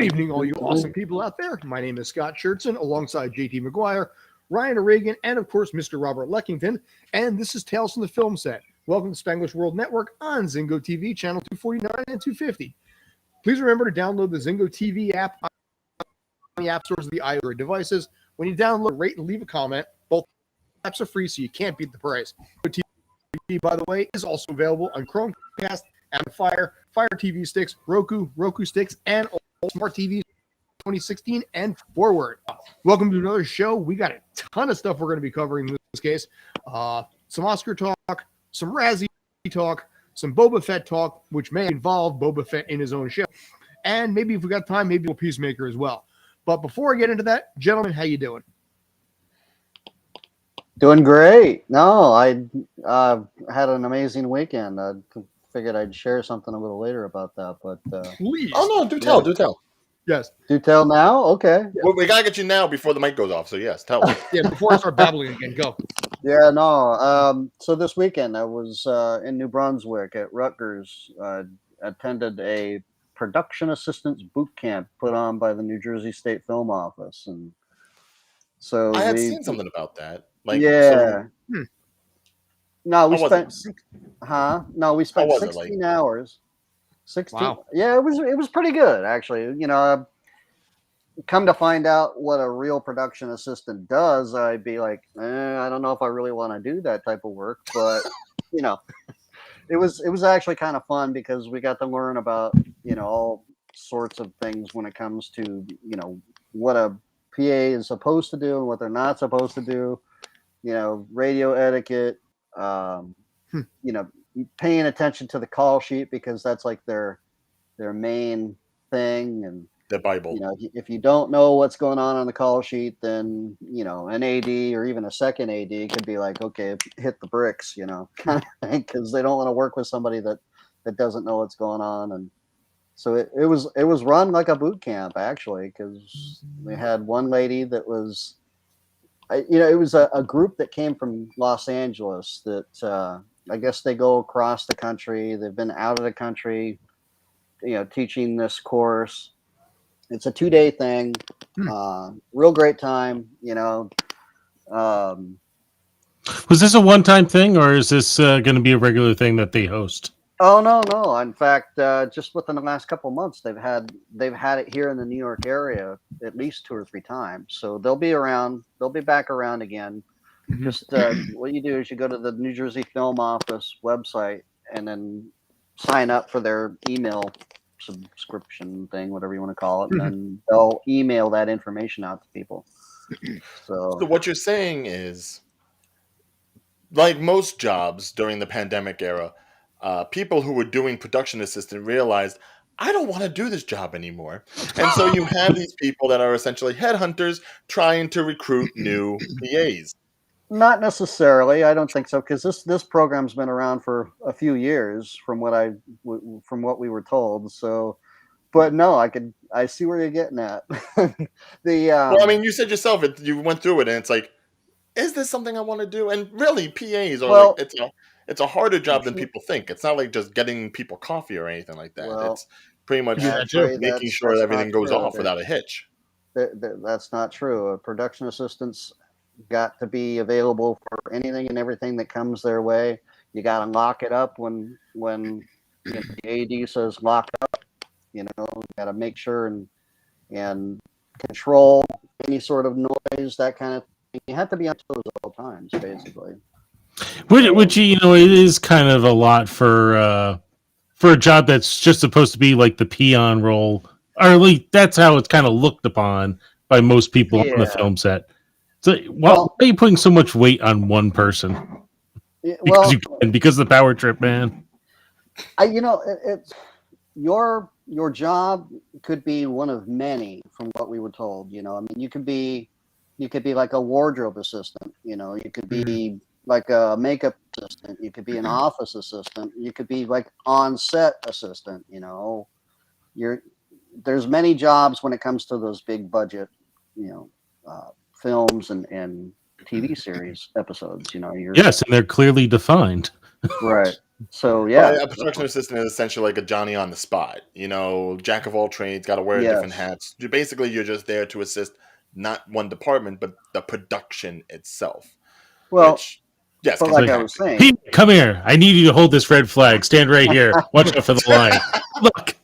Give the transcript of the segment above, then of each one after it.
evening, all you awesome people out there. My name is Scott Schertzen, alongside JT McGuire, Ryan O'Regan, and of course, Mr. Robert Leckington. And this is Tales from the Film Set. Welcome to Spanglish World Network on Zingo TV, channel 249 and 250. Please remember to download the Zingo TV app on the app stores of the iOS devices. When you download, rate, and leave a comment. Both apps are free, so you can't beat the price. TV, by the way, is also available on Chromecast, Amplifier, Fire TV sticks, Roku sticks, and all smart TVs 2016 and forward. Welcome to another show. We got a ton of stuff we're going to be covering in this case. Some Oscar talk, some Razzie talk, some Boba Fett talk, which may involve Boba Fett in his own show. And maybe if we got time, maybe a Peacemaker as well. But before I get into that, gentlemen, how you doing? Doing great. No, I had an amazing weekend. I figured I'd share something a little later about that, but please. Oh no, do tell. Yes. Do tell now? Okay. Yeah. Well, we gotta get you now before the mic goes off. So yes, tell. Yeah, before I start babbling again, go. Yeah, no. So this weekend I was in New Brunswick at Rutgers. Attended a production assistants boot camp put on by the New Jersey State Film Office, and so I had seen something about that. Like, yeah. So, no, we how spent. was it? No, we spent was it 16 hours. 16. Wow. Yeah, it was pretty good actually. You know, come to find out what a real production assistant does, I'd be like, I don't know if I really want to do that type of work, but you know, it was actually kind of fun because we got to learn about, you know, all sorts of things when it comes to, you know, what a PA is supposed to do and what they're not supposed to do, you know, radio etiquette, you know, paying attention to the call sheet because that's like their main thing. And The Bible. you know, if you don't know what's going on the call sheet, then, you know, an AD or even a second AD could be like, okay, hit the bricks, you know, because they don't want to work with somebody that doesn't know what's going on. And so it was run like a boot camp actually, because we had one lady that was, you know, it was a group that came from Los Angeles that I guess they go across the country. They've been out of the country, you know, teaching this course. It's a 2-day thing. Real great time, you know. Was this a one-time thing, or is this going to be a regular thing that they host? Oh no. In fact, just within the last couple of months, they've had it here in the New York area at least 2 or 3 times. So they'll be around. They'll be back around again. Mm-hmm. Just what you do is you go to the New Jersey Film Office website and then sign up for their email subscription thing, whatever you want to call it, and then they'll email that information out to people. So what you're saying is, like most jobs during the pandemic era, people who were doing production assistant realized, I don't want to do this job anymore. And so you have these people that are essentially headhunters trying to recruit new PAs. not necessarily. I don't think so, because this program's been around for a few years, from what we were told. So, but no, I see where you're getting at. Well, I mean, you said yourself, you went through it, and it's like, is this something I want to do? And really, PAs are it's a harder job than people think. It's not like just getting people coffee or anything like that. Well, it's pretty much actually, making sure that's everything not goes true. off without a hitch. That's not true. Production assistants got to be available for anything and everything that comes their way. You got to lock it up when you know, the AD says lock up. You know, you got to make sure and control any sort of noise, that kind of thing. You have to be on toes at all times, basically. Which you know, it is kind of a lot for a job that's just supposed to be like the peon role, or at least that's how it's kind of looked upon by most people on the film set. So why are you putting so much weight on one person? Because you can, because of the power trip, man. You know, it's your job could be one of many, from what we were told. You know, I mean, you could be like a wardrobe assistant. You know, you could be like a makeup assistant. You could be an office assistant. You could be like on-set assistant. You know, there's many jobs when it comes to those big budget, you know, films and TV series episodes. You know, yes, and they're clearly defined. Right. So yeah, A production assistant is essentially like a Johnny on the spot. You know, jack of all trades, got to wear different yes. hats. Basically, you're just there to assist not one department, but the production itself. Well, Which, yes, but can like be I like, was saying, Pete, come here. I need you to hold this red flag. Stand right here. Watch out for the line. Look,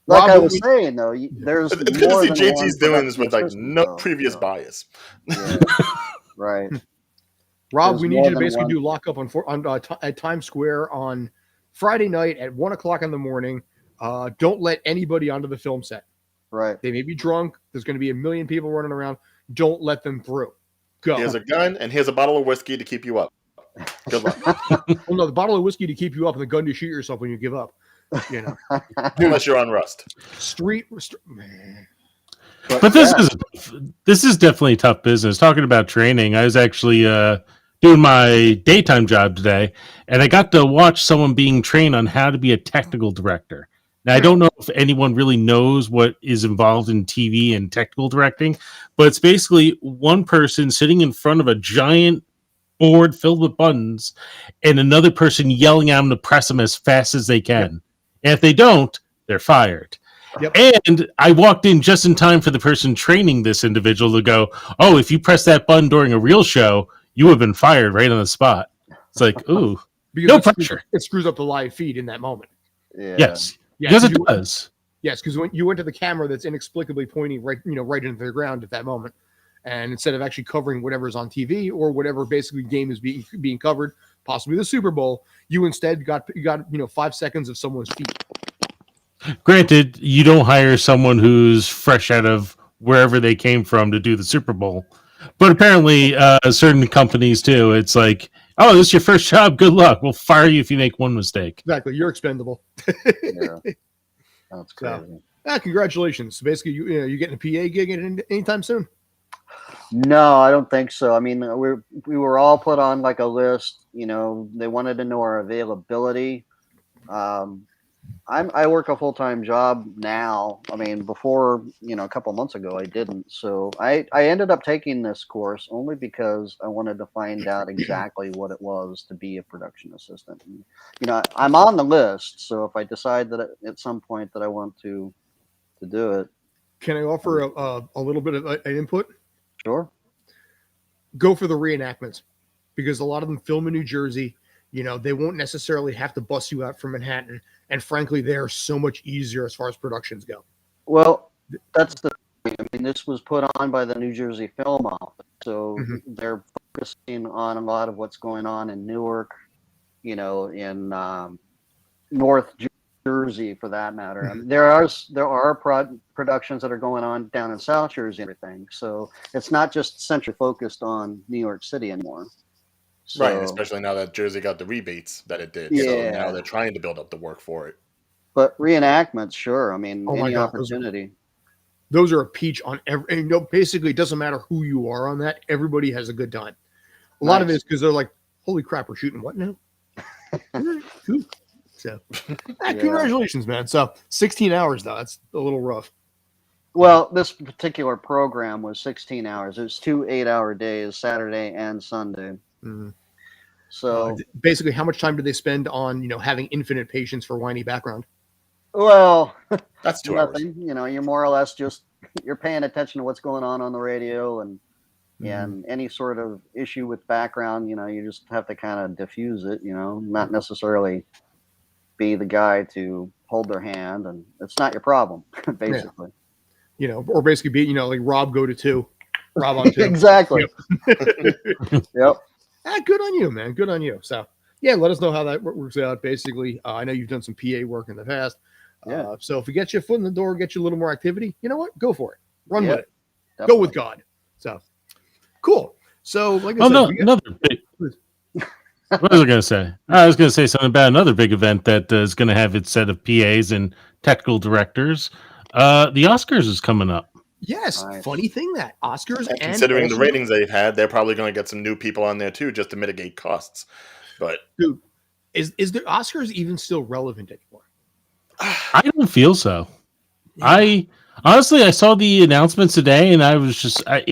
like Rob, I what was we- saying though, there's It's good to more see than JT's one doing this production with like assistant, no though, previous so, bias. yeah, right. Rob, There's we need more you to than basically one. do lockup at Times Square on Friday night at 1 o'clock in the morning. Don't let anybody onto the film set. Right. They may be drunk. There's going to be a million people running around. Don't let them through. Go. Here's a gun and here's a bottle of whiskey to keep you up. Good luck. Well, no, the bottle of whiskey to keep you up and the gun to shoot yourself when you give up. You know, Unless you're on Rust. man. but this yeah, is definitely tough business. Talking about training, I was actually doing my daytime job today, and I got to watch someone being trained on how to be a technical director. Now, I don't know if anyone really knows what is involved in TV and technical directing, but it's basically one person sitting in front of a giant board filled with buttons and another person yelling at them to press them as fast as they can. Yep. And if they don't, they're fired. Yep. And I walked in just in time for the person training this individual to go, oh, if you press that button during a real show, you have been fired right on the spot. It's like, ooh, Because no it screws- pressure. It screws up the live feed in that moment. yeah. Yes, Yeah, because it you- does. Yes, because when you went to the camera that's inexplicably pointing right into the ground at that moment, and instead of actually covering whatever's on TV or whatever basically game is being covered, possibly the Super Bowl, you instead got 5 seconds of someone's feet. Granted, you don't hire someone who's fresh out of wherever they came from to do the Super Bowl, but apparently, certain companies too. It's like, oh, this is your first job. Good luck. We'll fire you if you make one mistake. Exactly, you're expendable. Yeah. That's crazy. Congratulations. So basically, you getting a PA gig anytime soon? No, I don't think so. I mean, we were all put on like a list. They wanted to know our availability. I work a full-time job now. I mean, before, a couple months ago, I didn't. So I ended up taking this course only because I wanted to find out exactly what it was to be a production assistant. And, I'm on the list. So if I decide that at some point that I want to do it, Can I offer a little bit of an input? sure. Go for the reenactments, because a lot of them film in New Jersey. They won't necessarily have to bust you out from Manhattan. And frankly, they're so much easier as far as productions go. Well, that's the thing. I mean, this was put on by the New Jersey Film Office, so they're focusing on a lot of what's going on in Newark, in North Jersey, for that matter. I mean, there are productions that are going on down in South Jersey and everything. So it's not just centrally focused on New York City anymore. So, Right, especially now that Jersey got the rebates that it did. So Yeah. now they're trying to build up the work for it. but reenactments, sure. I mean, Oh my any God, opportunity. Those are a peach on every. And, basically, it doesn't matter who you are on that. Everybody has a good time. A lot of it Nice. is because they're like, "Holy crap, we're shooting what now?" Cool. So, congratulations, man. So, 16 hours though. That's a little rough. Well, this particular program was 16 hours. It was 2 8-hour days, Saturday and Sunday. Mhm. So, Basically, how much time do they spend on having infinite patience for whiny background? well, That's 2 hours. nothing. You're more or less just you're paying attention to what's going on the radio, and any sort of issue with background, you just have to kind of diffuse it. Not necessarily be the guy to hold their hand, and it's not your problem, basically. Or basically be like Rob go to 2, Rob on 2. Exactly. Yep. Good on you, man. Good on you. So, let us know how that works out. Basically, I know you've done some PA work in the past. Yeah. So if we get you a foot in the door, get you a little more activity, you know what? Go for it. Run Yeah, with it. Go definitely. with God. So, cool. So, like I Oh said, no, we got- another big. What was I going to say? I was going to say something about another big event that is going to have its set of PAs and technical directors. The Oscars is coming up. yes. Nice. Funny thing that Oscars and Considering the also- ratings they've had, they're probably going to get some new people on there too, just to mitigate costs. But dude, is the Oscars even still relevant anymore? I don't feel so. I honestly, I saw the announcements today, and I was just I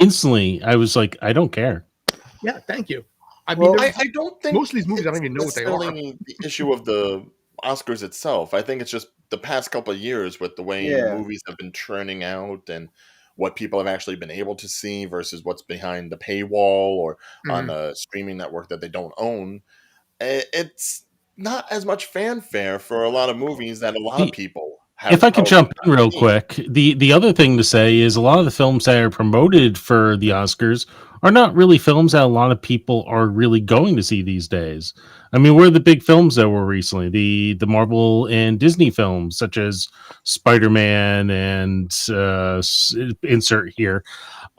was like, I don't care. Yeah. Thank you. I mean, Well, I don't think most of these movies I don't even know what they are. necessarily the issue of the Oscars itself. I think it's just the past couple of years with the way Yeah. movies have been churning out and what people have actually been able to see versus what's behind the paywall or on a streaming network that they don't own. It's not as much fanfare for a lot of movies that a lot of people have. If I could jump in real seen. quick, the other thing to say is a lot of the films that are promoted for the Oscars are not really films that a lot of people are really going to see these days. I mean, where are the big films that were recently? The Marvel and Disney films, such as Spider-Man and insert here.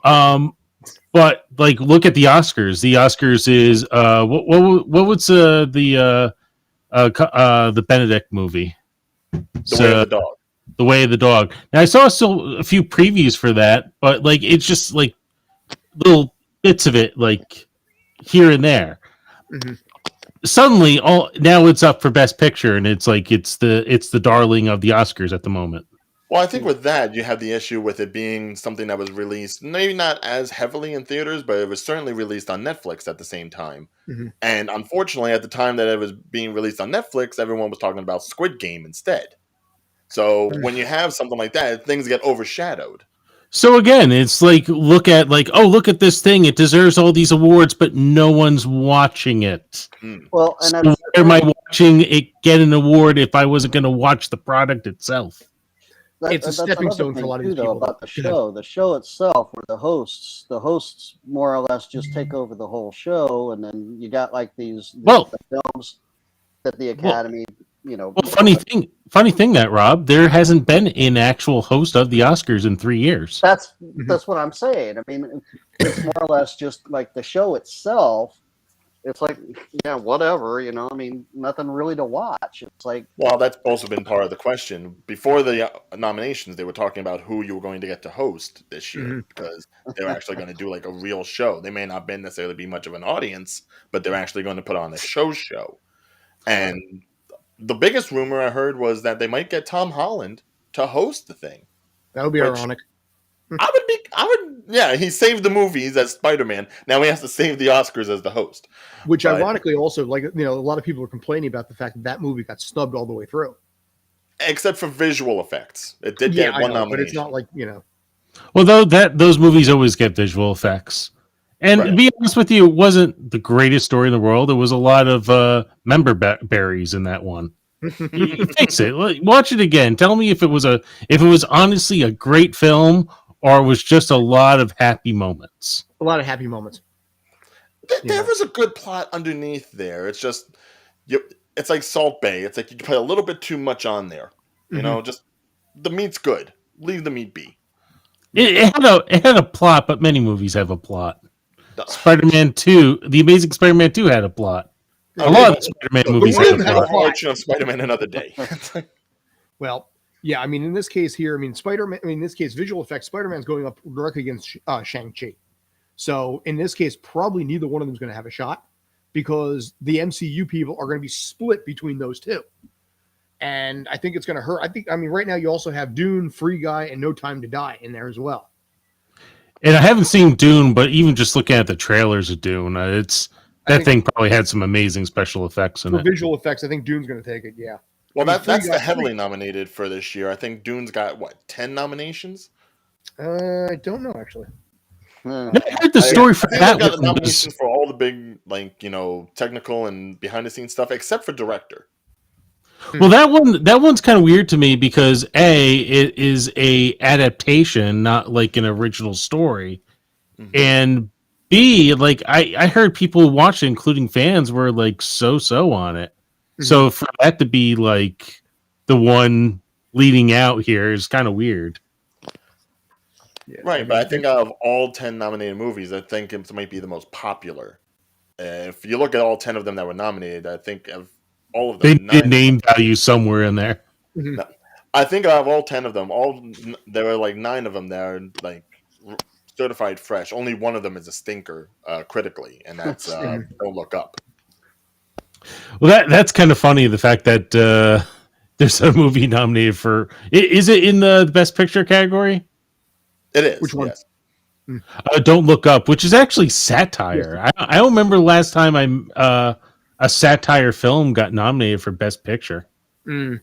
But like, look at the Oscars. The Oscars is what was the Benedict movie? The Way of the Dog. The Way of the Dog. Now I saw still a few previews for that, but like it's just like little bits of it, like here and there. Mhm. Suddenly, now it's up for Best Picture, and it's like it's the darling of the Oscars at the moment. Well, I think with that, you have the issue with it being something that was released, maybe not as heavily in theaters, but it was certainly released on Netflix at the same time. Mhm. And unfortunately, at the time that it was being released on Netflix, everyone was talking about Squid Game instead. So when you have something like that, things get overshadowed. So again, it's like look at this thing; it deserves all these awards, but no one's watching it. Well, and So that's, why am I watching it get an award if I wasn't going to watch the product itself? It's a that's stepping another stone for a thing, lot of too, these though, people. about the show. The show itself, where the hosts more or less just take over the whole show, and then you got like the films that the Academy, Well, funny thing that Rob, there hasn't been an actual host of the Oscars in 3 years. That's what I'm saying. I mean, it's more or less just like the show itself. It's like, yeah, whatever, I mean, nothing really to watch. It's like, Well, that's also been part of the question. Before the nominations, they were talking about who you were going to get to host this year because they're actually going to do like a real show. They may not necessarily be much of an audience, but they're actually going to put on a show. And the biggest rumor I heard was that they might get Tom Holland to host the thing. That would be ironic. Yeah, he saved the movies as Spider-Man. Now he has to save the Oscars as the host. Which, But- ironically, also, like, a lot of people are complaining about the fact that movie got snubbed all the way through. Except for visual effects. It did Yeah, get I one know, nomination. but it's not like, Well, though those movies always get visual effects, and to be honest with you, it wasn't the greatest story in the world. There was a lot of member berries in that one. You fix it. Watch it again. Tell me if it was honestly a great film or it was just a lot of happy moments. a lot of happy moments. There was a good plot underneath there. It's just, it's like Salt Bay. It's like you put a little bit too much on there. Just the meat's good. Leave the meat be. It had a plot, but many movies have a plot. Spider-Man 2, The Amazing Spider-Man 2 had a plot. A lot of the Spider-Man movies one have a had a plot. plot. Version of Spider-Man Another Day. Well, yeah, I mean, in this case here, Spider-Man, in this case, visual effects, Spider-Man's going up directly against Shang-Chi. So in this case, probably neither one of them is going to have a shot because the MCU people are going to be split between those two. And I think it's going to hurt. Right now you also have Dune, Free Guy, and No Time to Die in there as well. And I haven't seen Dune, but even just looking at the trailers of Dune, thing probably had some amazing special effects in For it. visual effects, I think Dune's going to take it, yeah. Well, that's Free the Guy- heavily nominated for this year. I think Dune's got, 10 nominations? I don't know, actually. I heard the story for I think that they've got one was, nominations for all the big, technical and behind-the-scenes stuff, except for director. well, that one's kind of weird to me because A, it is a adaptation, not like an original story, and B, like I heard people watching, including fans, were like so on it. So for that to be like the one leading out here is kind of weird. Yeah. Right, but I think out of all 10 nominated movies, I think it might be the most popular. If you look at all 10 of them that were nominated, I think of all of They them, did name value somewhere in there. I think out of all 10 of them, there were like 9 of them that are like certified fresh. Only one of them is a stinker critically, and that's Don't Look Up. Well, that's kind of funny. The fact that there's a movie nominated for is it in the Best Picture category? It is. Which one? Yes. Don't Look Up, which is actually satire. I don't remember the last time a satire film got nominated for Best Picture. Mm.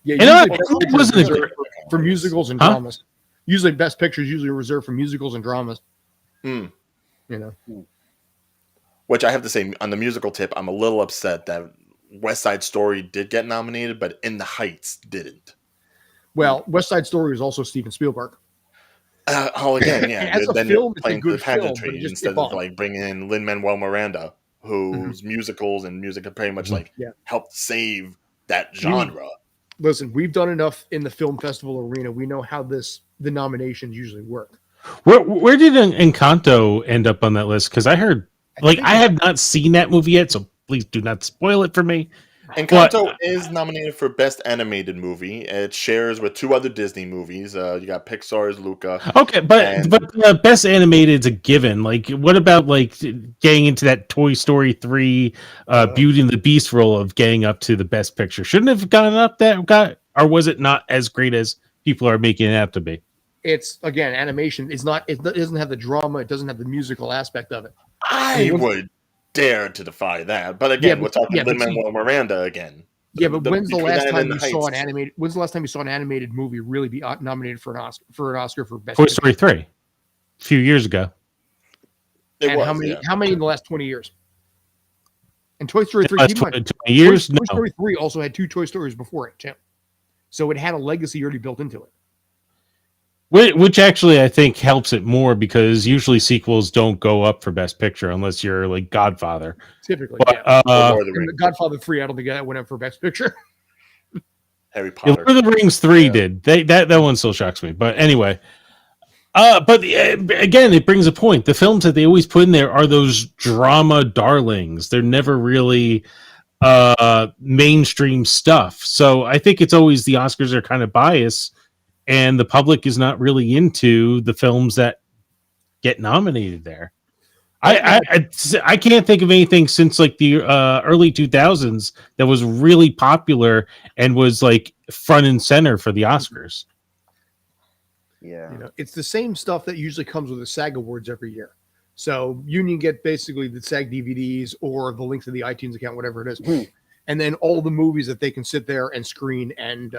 Yeah, You know usually what? Best It Picture wasn't is a reserved for musicals and Huh? dramas. Usually, Best Picture is usually reserved for musicals and dramas. Hmm. You know, Which I have to say, on the musical tip, I'm a little upset that West Side Story did get nominated, but In the Heights didn't. well, West Side Story is also Steven Spielberg. Again, yeah. As a then film, you're it's a playing to the good film, but pageantry it just instead it of bombed. like bringing in Lin-Manuel Miranda, whose musicals and music have pretty much like Yeah. helped save that genre. Listen, we've done enough in the film festival arena. We know how the nominations usually work. Where did Encanto end up on that list? Because I heard, like, think- I have not seen that movie yet, so please do not spoil it for me. Encanto is nominated for Best Animated Movie. It shares with two other Disney movies. You got Pixar's Luca. Okay, but And- Best Animated is a given. Like, what about like getting into that Toy Story 3, Beauty and the Beast role of getting up to the Best Picture? Shouldn't have gotten up or was it not as great as people are making it out to be? It's again, animation is not. It doesn't have the drama. It doesn't have the musical aspect of it. I would dare to defy that. But again, we're talking Lin-Manuel Miranda again. Yeah, but when's the between last that time and you The saw an Heights. animated? When's the last time you saw an animated movie really be nominated for an Oscar for best? Toy Picture? Story 3, a few years ago. It And was, how many? yeah. How many in the last 20 years? And Toy Story 3, Last keep in mind, 20 years? Toy No. Story 3 also had 2 Toy Stories before it too, so it had a legacy already built into it. Which actually I think helps it more because usually sequels don't go up for Best Picture unless you're like Godfather. Typically, But yeah. Or Lord of the And Rings. Godfather 3, I don't think that went up for best picture. Harry Lord Potter. of the Rings 3 Yeah. did. That one still shocks me. But anyway, again, it brings a point. The films that they always put in there are those drama darlings. They're never really mainstream stuff. So I think it's always the Oscars are kind of biased, and the public is not really into the films that get nominated there. I can't think of anything since like the early 2000s that was really popular and was like front and center for the Oscars. Yeah. You know, it's the same stuff that usually comes with the SAG Awards every year. So Union get basically the SAG DVDs or the link to the iTunes account, whatever it is, and then all the movies that they can sit there and screen and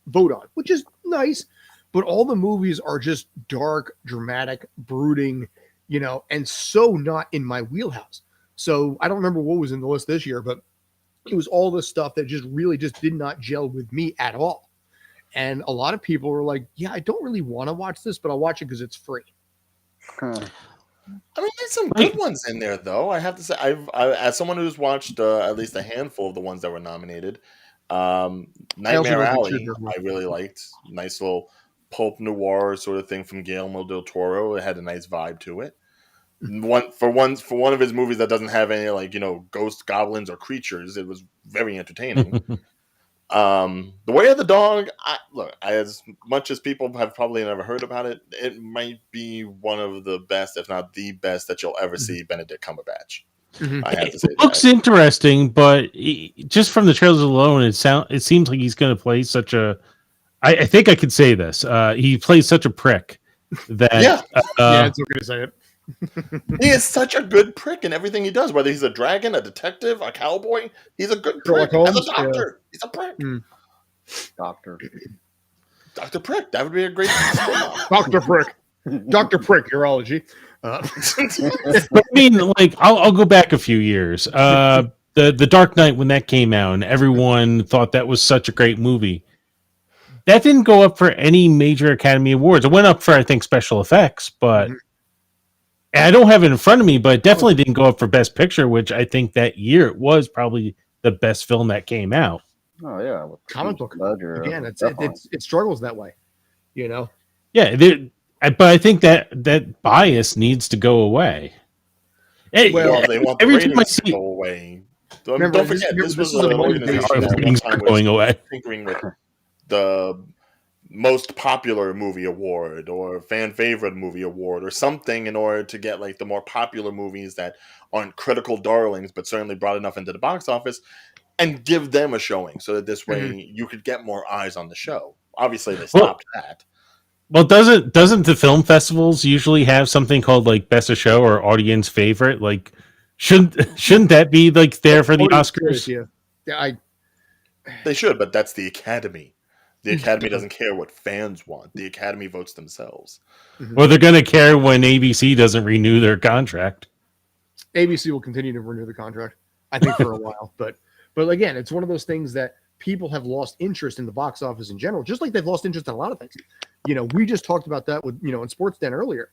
vote on, which is nice. But all the movies are just dark, dramatic, brooding, you know, and so not in my wheelhouse. So I don't remember what was in the list this year, but it was all this stuff that just really just did not gel with me at all. And a lot of people were like, yeah, I don't really want to watch this, but I'll watch it because it's free. Huh. I mean, there's some good ones in there, though. I have to say, as someone who's watched at least a handful of the ones that were nominated, Nightmare don't think Alley, Shooter was. I really liked. Nice little pulp noir sort of thing from Guillermo del Toro. It had a nice vibe to it. One of his movies that doesn't have any like ghosts, goblins, or creatures. It was very entertaining. The Way of the Dog. As much as people have probably never heard about it, it might be one of the best, if not the best, that you'll ever see Benedict Cumberbatch. Mhm. I have to say It looks interesting, but just from the trailers alone, it seems like he's going to play such a. I think I could say this. He plays such a prick that Yeah. Yeah, it's okay to say it. He is such a good prick in everything he does. Whether he's a dragon, a detective, a cowboy, he's a good Sherlock prick. As a Holmes, yeah. doctor, he's a prick. Doctor. Dr. Prick. That would be a great spin-off. Dr. Prick. Dr. Prick, urology. But I mean, like, I'll go back a few years. The Dark Knight, when that came out, and everyone thought that was such a great movie. That didn't go up for any major Academy Awards. It went up for, I think, special effects, but and I don't have it in front of me, but it definitely didn't go up for Best Picture, which I think that year it was probably the best film that came out. Oh yeah. with Comic Heath book. Ledger, Again, definitely. it struggles that way, you know. Yeah, but I think that bias needs to go away. Well, they want the every time I ratings to see go away. Remember, Don't forget, this was this is an a organization motivation. that at one ratings time are was going away. tinkering with the most popular movie award or fan favorite movie award or something in order to get like the more popular movies that aren't critical darlings but certainly brought enough into the box office and give them a showing so that this way you could get more eyes on the show. Obviously they stopped that. Well, doesn't the film festivals usually have something called like best of show or audience favorite? Like, shouldn't that be like there for the Oscars? Yeah, They should, but that's the Academy. The Academy doesn't care what fans want. The Academy votes themselves. Well, they're gonna care when ABC doesn't renew their contract. ABC will continue to renew the contract, I think, for a while. But again, it's one of those things that people have lost interest in the box office in general, just like they've lost interest in a lot of things. We just talked about that with in Sports Den earlier.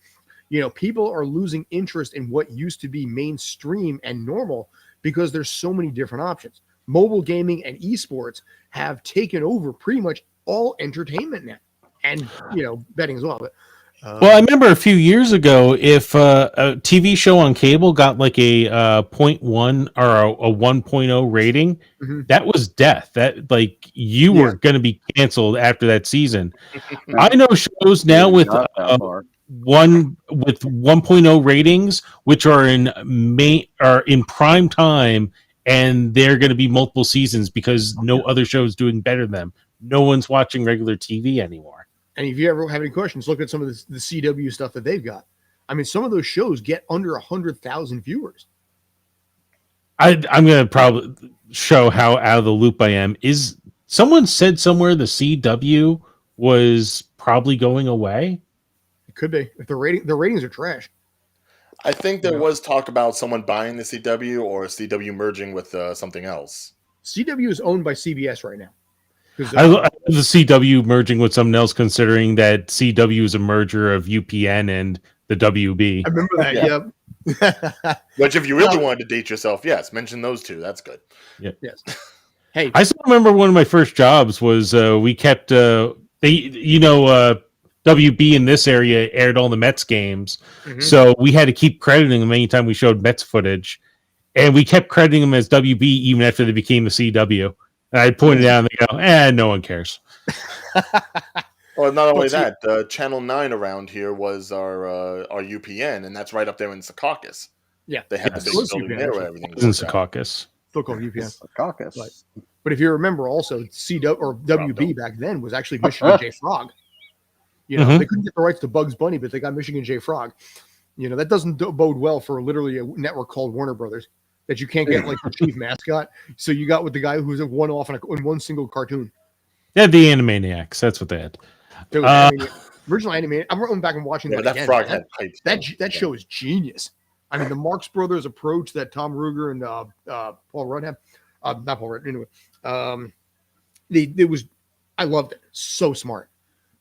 People are losing interest in what used to be mainstream and normal because there's so many different options. Mobile gaming and esports have taken over pretty much all entertainment now, and betting as well. But Well, I remember a few years ago, if a TV show on cable got like a 0.1 or a 1.0 rating, Mhm. that was death. That like you Yeah. were going to be canceled after that season. I know shows now with Not that far. 1.0 ratings, which are in prime time, and they're going to be multiple seasons because no other show is doing better than them. No one's watching regular TV anymore. And if you ever have any questions, look at some of the CW stuff that they've got. I mean, some of those shows get under 100,000 viewers. I'm going to probably show how out of the loop I am. Is someone said somewhere the CW was probably going away? It could be if the ratings are trash. I think there was talk about someone buying the CW or CW merging with something else. CW is owned by CBS right now. I love the CW merging with something else, considering that CW is a merger of UPN and the WB. I remember that. Yeah. Yep. Which, if you really wanted to date yourself, yes, mention those two. That's good. Yeah. Yes. Hey, I still remember one of my first jobs was we kept WB in this area aired all the Mets games, so we had to keep crediting them anytime we showed Mets footage, and we kept crediting them as WB even after they became the CW. And I pointed out and they go, no one cares. Well, not only that, Channel 9 around here was our UPN, and that's right up there in Secaucus. Yeah. They had Yes. the It big was building UPN, there actually. where everything It was in was. Secaucus. still called UPN. It's the caucus. Right. But if you remember, also CW or WB back then was actually Michigan J Frog. They couldn't get the rights to Bugs Bunny, but they got Michigan J Frog. That doesn't bode well for literally a network called Warner Brothers that you can't get like the chief mascot. So you got with the guy who's a one-off in one single cartoon. They had the Animaniacs. That's what they had. There was original anime. I'm going back and watching Yeah, that but that again. frog had pipes. That show is genius. I mean, the Marx Brothers approach that Tom Ruger and Paul Rudd have, not Paul Rudd, anyway. I loved it. So smart.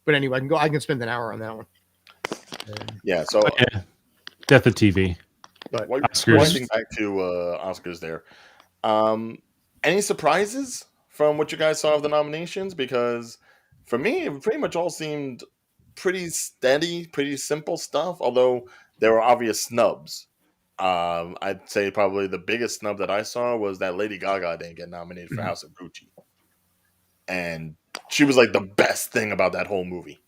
But anyway, I can spend an hour on that one. Yeah, so Death of TV. But Oscars. pointing back to Oscars there. Any surprises from what you guys saw of the nominations? Because for me, it pretty much all seemed pretty steady, pretty simple stuff, although there were obvious snubs. I'd say probably the biggest snub that I saw was that Lady Gaga didn't get nominated for House of Gucci. And she was like the best thing about that whole movie.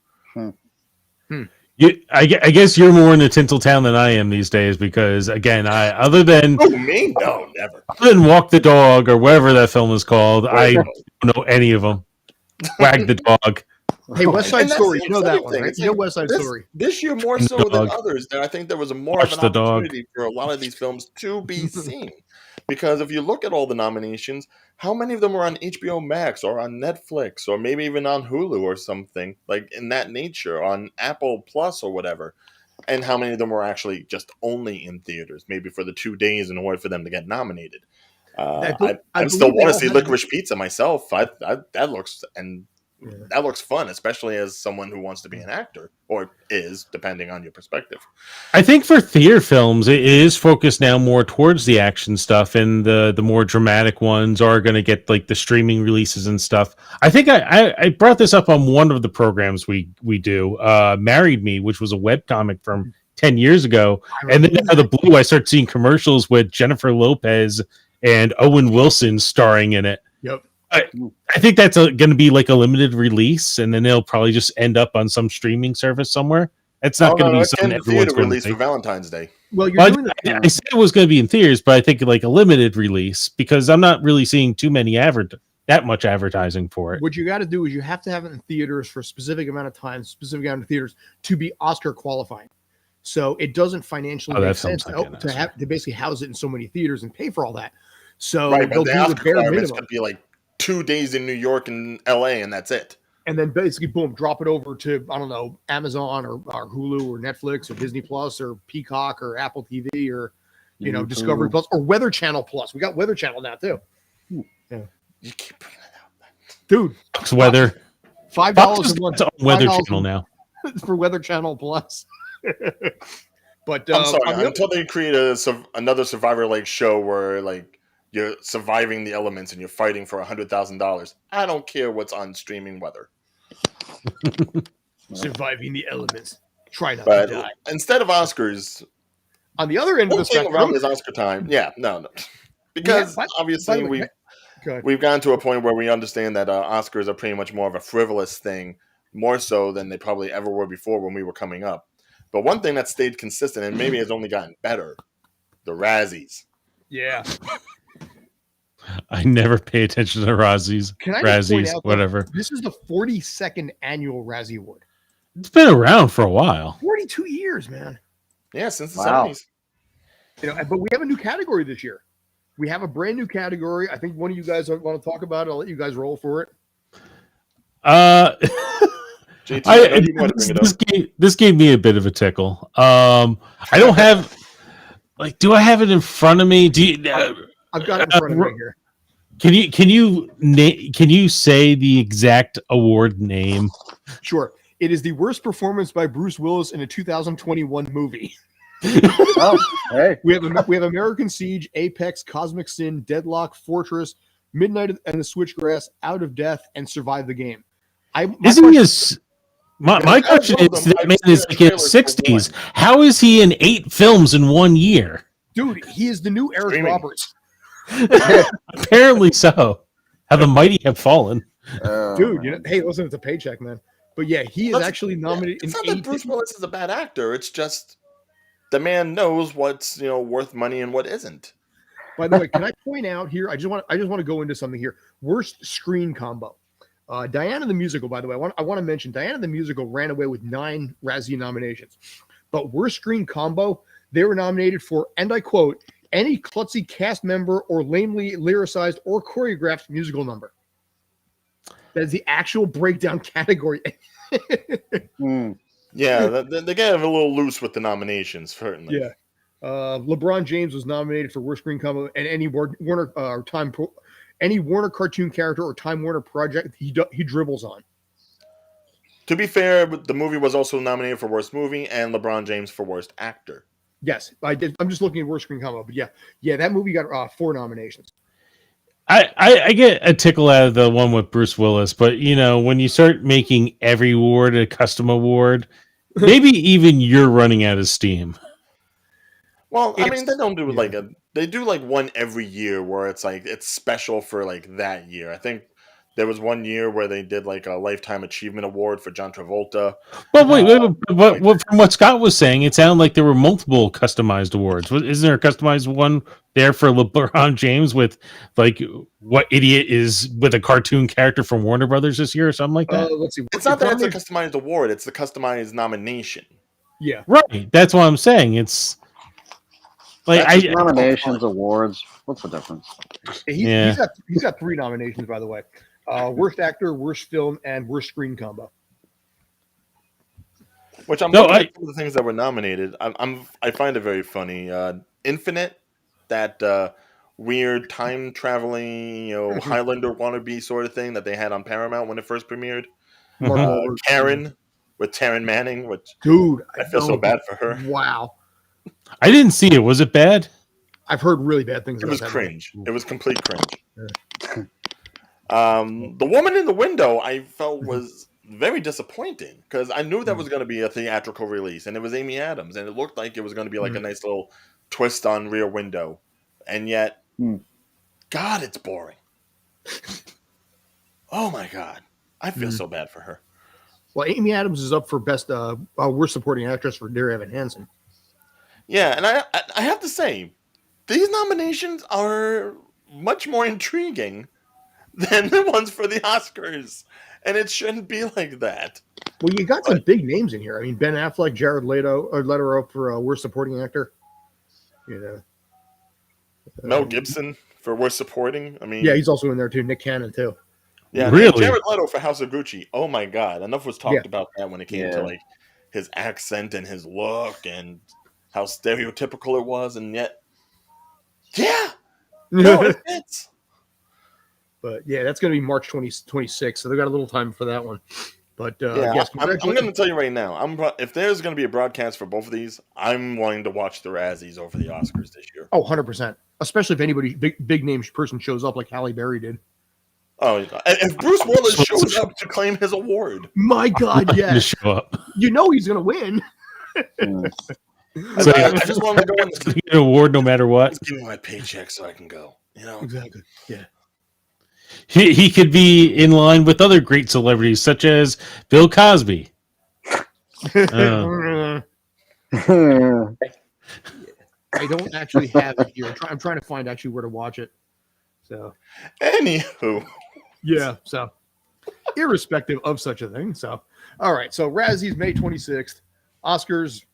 I guess you're more in the Tinseltown than I am these days because, again, other than Oh, me? No, never. Walk the Dog or whatever that film is called, I don't know any of them. Wag the Dog. hey, West Side And that's Story, the you know that upsetting one, thing. right? It's You know like West Side Story. This year more so than others, I think there was a more Watch of the an Dog. opportunity for a lot of these films to be seen. Because if you look at all the nominations, how many of them are on HBO Max or on Netflix or maybe even on Hulu or something like in that nature, on Apple Plus or whatever? And how many of them were actually just only in theaters, maybe for the 2 days in order for them to get nominated? I still believe they want to all see had- Licorice Pizza myself. That looks fun, especially as someone who wants to be an actor or is, depending on your perspective. I think for theater films, it is focused now more towards the action stuff, and the more dramatic ones are going to get like the streaming releases and stuff. I think I brought this up on one of the programs we do, Married Me, which was a webcomic from 10 years ago. And then out of the blue, I start seeing commercials with Jennifer Lopez and Owen Wilson starring in it. Yep. I think that's going to be like a limited release, and then it'll probably just end up on some streaming service somewhere. It's not going to be something everyone's theater going to release see. for Valentine's Day. Well, you're Well, doing the I said it was going to be in theaters, but I think like a limited release because I'm not really seeing too many that much advertising for it. What you got to do is you have to have it in theaters for a specific amount of time, specific amount of theaters to be Oscar qualifying. So it doesn't financially make sense to basically house it in so many theaters and pay for all that. So Right, they'll but the do the Oscar bare requirements minimum. could be like 2 days in New York and LA, and that's it. And then basically, boom, drop it over to, I don't know, Amazon or Hulu or Netflix or Disney Plus or Peacock or Apple TV or, Discovery Plus or Weather Channel Plus. We got Weather Channel now, too. You keep bringing it out. Dude. Fox Weather. $5 a month. Weather Channel now. For Weather Channel Plus. But I'm sorry, until they create another Survivor-like show where, like, you're surviving the elements and you're fighting for $100,000, I don't care what's on streaming weather. Surviving the elements. Try not But to die. instead of Oscars, On the other end of the spectrum, around is Oscar time. No. Because obviously we've gotten to a point where we understand that Oscars are pretty much more of a frivolous thing, more so than they probably ever were before when we were coming up. But one thing that stayed consistent and maybe has only gotten better, the Razzies. Yeah. I never pay attention to Razzies. Can I just point Razzies, out, whatever. This is the 42nd annual Razzie Award. It's been around for a while. 42 years, man. Yeah, since the Wow. 70s. But we have a new category this year. We have a brand new category. I think one of you guys want to talk about it. I'll let you guys roll for it. JT, I know you want to bring it up. This gave me a bit of a tickle. I don't have, do I have it in front of me? I've got it in front of me here. Can you say the exact award name? Sure. It is the worst performance by Bruce Willis in a 2021 movie. Oh, hey. We have American Siege, Apex, Cosmic Sin, Deadlock, Fortress, Midnight and the Switchgrass, Out of Death, and Survive the Game. My question is that man is like in his 60s. How is he in 8 films in 1 year? Dude, he is the new Eric Roberts. Apparently so. How the mighty have fallen. Dude, hey, listen, it's a paycheck, man. But yeah, he is actually nominated. It's not that Bruce Willis is a bad actor. It's just the man knows what's worth money and what isn't. By the way, can I point out here? I just want to go into something here. Worst screen combo. Diana the Musical, by the way, I want to mention Diana the Musical ran away with 9 Razzie nominations. But worst screen combo, they were nominated for, and I quote, any klutzy cast member or lamely lyricized or choreographed musical number. That is the actual breakdown category. Yeah, they get a little loose with the nominations, certainly. Yeah. LeBron James was nominated for worst screen combo, and any Warner cartoon character or Time Warner project he dribbles on. To be fair, the movie was also nominated for worst movie and LeBron James for worst actor. Yes, I did. I'm just looking at worst screen combo, but yeah, that movie got 4 nominations. I get a tickle out of the one with Bruce Willis, but when you start making every award a custom award, maybe even you're running out of steam. Well, I mean, they don't do they do one every year where it's it's special for that year. I think there was one year where they did a Lifetime Achievement Award for John Travolta. But wait, from what Scott was saying, it sounded like there were multiple customized awards. Isn't there a customized one there for LeBron James with what idiot is with a cartoon character from Warner Brothers this year or something like that? Let's see. It's not that it's a customized award; it's the customized nomination. Yeah, right. That's what I'm saying. It's nominations, awards. What's the difference? He's got 3 nominations, by the way. Worst actor, worst film, and worst screen combo. Which I'm looking at some of the things that were nominated. I find it very funny. Infinite, that weird time traveling, Highlander wannabe sort of thing that they had on Paramount when it first premiered. Karen with Taryn Manning, which dude, I feel so bad for her. Wow, I didn't see it. Was it bad? I've heard really bad things. It was cringe. It was complete cringe. The Woman in the Window, I felt was very disappointing because I knew that was going to be a theatrical release, and it was Amy Adams, and it looked like it was going to be a nice little twist on Rear Window, and yet, God, it's boring. Oh my God, I feel so bad for her. Well, Amy Adams is up for best worst supporting actress for Dear Evan Hansen. Yeah, and I have to say, these nominations are much more intriguing than the ones for the Oscars, and it shouldn't be like that. Well, you got some big names in here. I mean, Ben Affleck, Jared Leto up for worst supporting actor. You know, Mel Gibson for worst supporting. I mean, yeah, he's also in there too. Nick Cannon too. yeah, and Really? Jared Leto for House of Gucci. Oh my God, enough was talked Yeah. about that when it came Yeah. to like his accent and his look and how stereotypical it was, and yet, yeah, no, it fits. But yeah, that's going to be March 26th, so they got a little time for that one. But Yeah, yes, I'm going to tell you right now. If there's going to be a broadcast for both of these, I'm wanting to watch the Razzies over the Oscars this year. Oh, 100%. Especially if anybody big name person shows up like Halle Berry did. Oh, and if Bruce Willis shows up to claim his award, My God, To yes. show up. You know he's going to win. Mm. So, I just want to go and Get an award no matter what. give me my paycheck so I can go. You know, Exactly. Yeah. He could be in line with other great celebrities such as Bill Cosby. I don't actually have it here. I'm trying to find actually where to watch it. So anywho, yeah. So irrespective of such a thing. So all right. So Razzies May 26th, Oscars